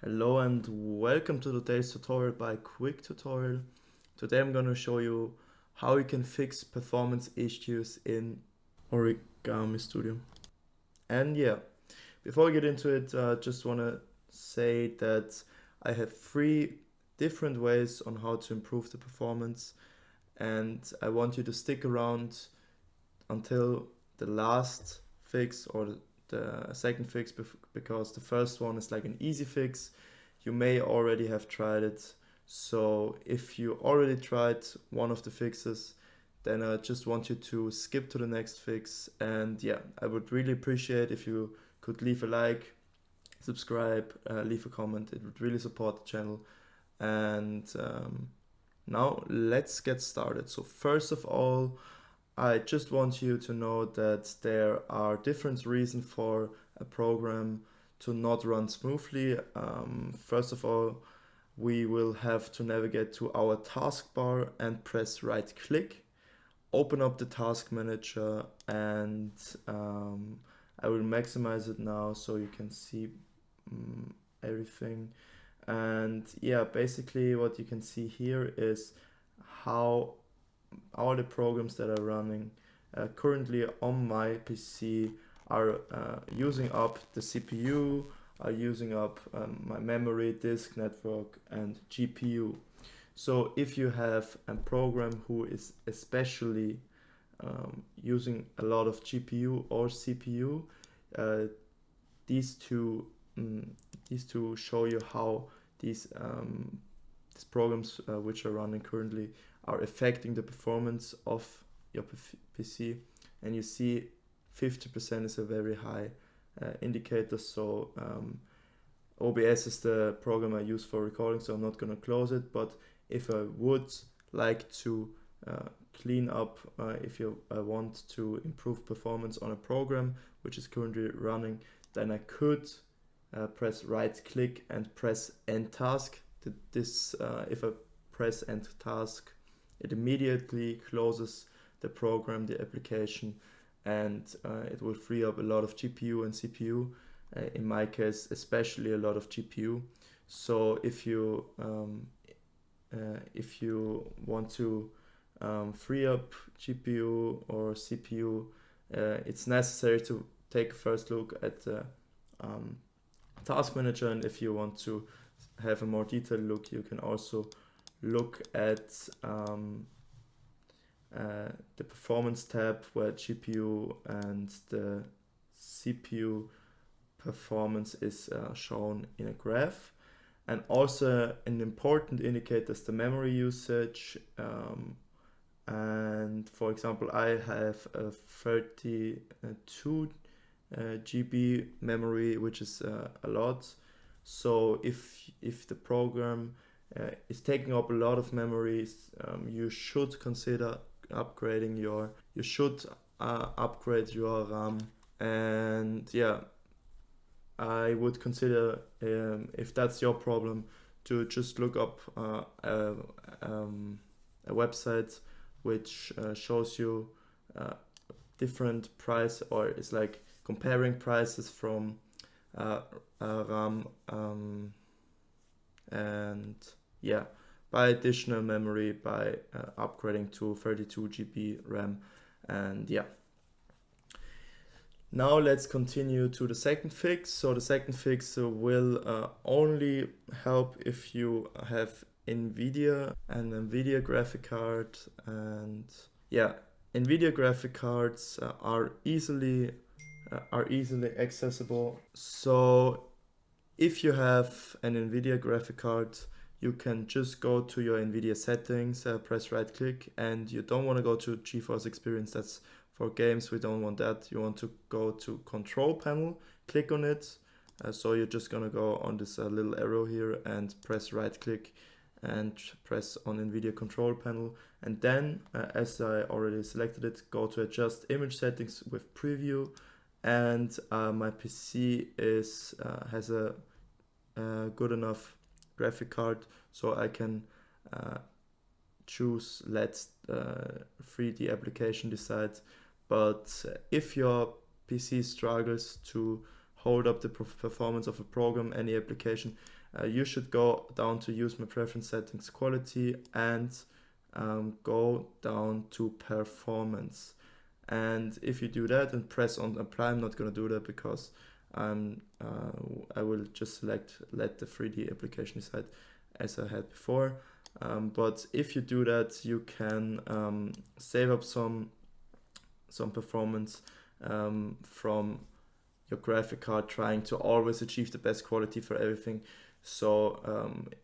Hello and welcome to today's tutorial by Quick Tutorial. Today I'm going to show you how you can fix performance issues in Origami Studio. And yeah, before I get into it, I just want to say that I have 3 different ways on how to improve the performance, and I want you to stick around until the last fix or the second fix, because the first one is like an easy fix. You may already have tried it. So if you already tried one of the fixes, then I just want you to skip to the next fix. And yeah, I would really appreciate if you could leave a like, subscribe, leave a comment. It would really support the channel. And now let's get started. So first of all, I just want you to know that there are different reasons for a program to not run smoothly. First of all, we will have to navigate to our taskbar and press right click, open up the task manager, and I will maximize it now so you can see everything. And yeah, basically what you can see here is how all the programs that are running currently on my PC are using up the CPU, are using up my memory, disk network, and GPU. So if you have a program who is especially using a lot of GPU or CPU, uh, these two show you how these programs which are running currently are affecting the performance of your PC. And you see 50% is a very high indicator. So OBS is the program I use for recording, so I'm not going to close it. But if I would like to clean up, if you want to improve performance on a program which is currently running, then I could press right click and press end task. If I press end task, it immediately closes the program, the application, and it will free up a lot of GPU and CPU. In my case, especially a lot of GPU. So if you want to free up GPU or CPU, it's necessary to take a first look at the task manager. And if you want to have a more detailed look, you can also look at the performance tab, where GPU and the CPU performance is shown in a graph. And also an important indicator is the memory usage. And for example, I have a 32 GB memory, which is a lot. So if the program is taking up a lot of memories, you should consider upgrading upgrade your RAM. And yeah, I would consider, if that's your problem, to just look up a website which shows you different price, or it's like comparing prices from RAM, and yeah, buy additional memory by upgrading to 32 GB RAM. And yeah, now let's continue to the second fix. So the second fix will only help if you have Nvidia and Nvidia graphic card. And yeah, Nvidia graphic cards are easily accessible. So if you have an Nvidia graphic card, you can just go to your Nvidia settings, press right click, and you don't want to go to GeForce Experience. That's for games. We don't want that. You want to go to control panel, click on it. So you're just gonna go on this little arrow here and press right click and press on Nvidia control panel. And then, as I already selected it, go to adjust image settings with preview. And my PC has a good enough graphic card, so I can choose let 3D application decide. But if your PC struggles to hold up the performance of a program, any application, you should go down to use my preference settings quality and go down to performance. And if you do that and press on apply, I'm not going to do that because I will just let the 3D application decide as I had before. But if you do that, you can save up some performance from your graphic card, trying to always achieve the best quality for everything. So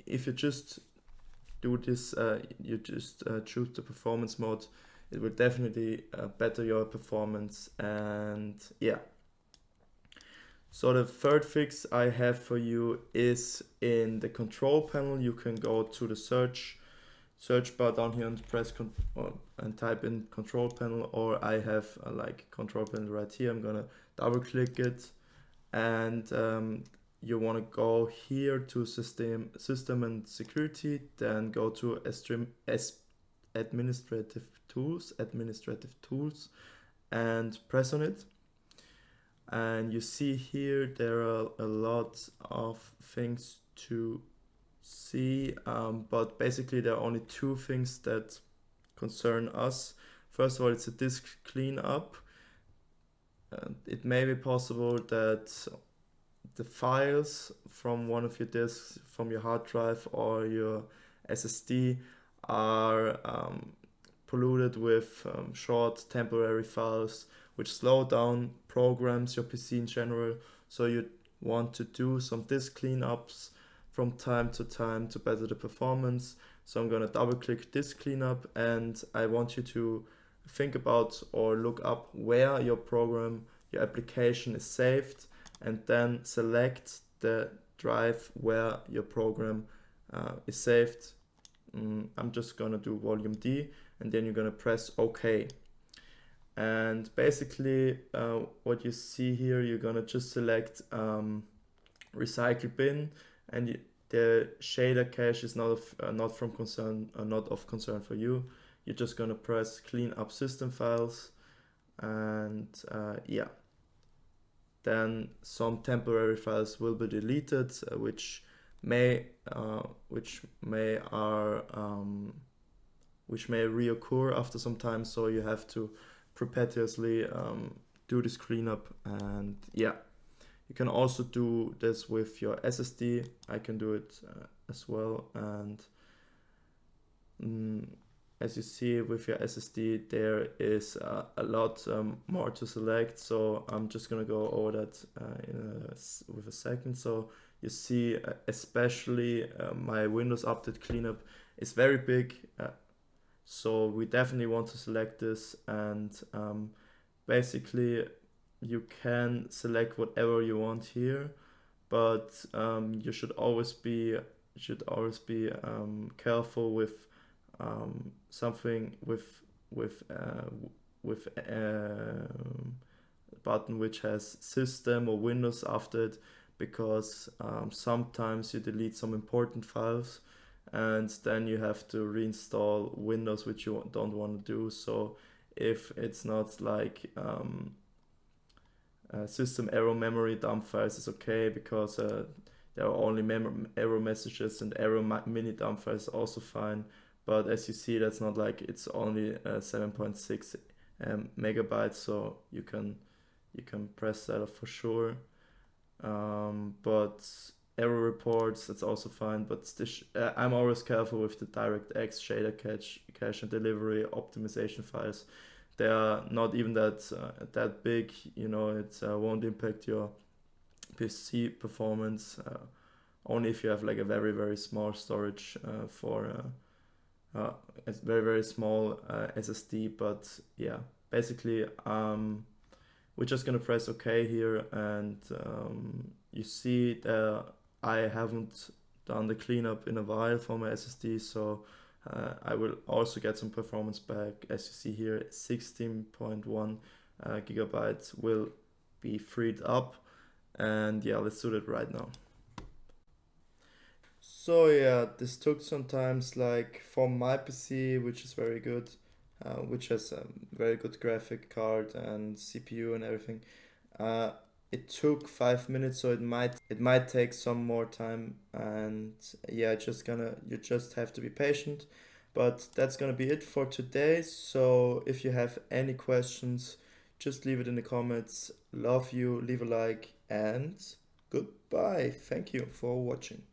if you just do this, you just choose the performance mode, it will definitely better your performance. And yeah, so the third fix I have for you is in the control panel. You can go to the search bar down here and press and type in control panel, or I have like control panel right here. I'm gonna double click it, and you want to go here to system and security, then go to administrative tools and press on it. And you see here there are a lot of things to see, but basically there are only two things that concern us. First of all, it's a disk cleanup. It may be possible that the files from one of your disks, from your hard drive or your SSD, are polluted with short temporary files which slow down programs, your PC in general. So you want to do some disk cleanups from time to time to better the performance. So I'm going to double click disk cleanup, and I want you to think about or look up where your program, your application is saved, and then select the drive where your program is saved. I'm just gonna do volume D, and then you're gonna press OK. And basically what you see here, you're gonna just select recycle bin, and the shader cache is not of concern for you. You're just gonna press clean up system files, and yeah, then some temporary files will be deleted, which may reoccur after some time. So you have to perpetuously do this cleanup. And yeah, you can also do this with your SSD. I can do it as well. And as you see with your SSD, there is a lot more to select. So I'm just gonna go over that with a second. So you see, especially my Windows Update cleanup is very big. So we definitely want to select this, and basically you can select whatever you want here, but you should always be careful with something with a button which has system or Windows after it, because sometimes you delete some important files and then you have to reinstall Windows, which you don't want to do. So if it's not like system error memory dump files is okay, because there are only error messages, and error mini dump files also fine. But as you see, that's not like, it's only 7.6 megabytes, so you can press that off for sure. But error reports, that's also fine. But I'm always careful with the DirectX shader cache and delivery optimization files. They are not even that big, you know. It won't impact your PC performance, only if you have like a very, very small storage for a very, very small SSD. But yeah, basically we're just gonna press OK here, and you see that I haven't done the cleanup in a while for my SSD, so I will also get some performance back. As you see here, 16.1 gigabytes will be freed up, and yeah, let's do that right now. So yeah, this took some time. Like for my PC, which is very good, which has a very good graphic card and CPU and everything, it took 5 minutes, so it might take some more time, and yeah, you just have to be patient. But that's gonna be it for today. So if you have any questions, just leave it in the comments. Love you, leave a like, and goodbye. Thank you for watching.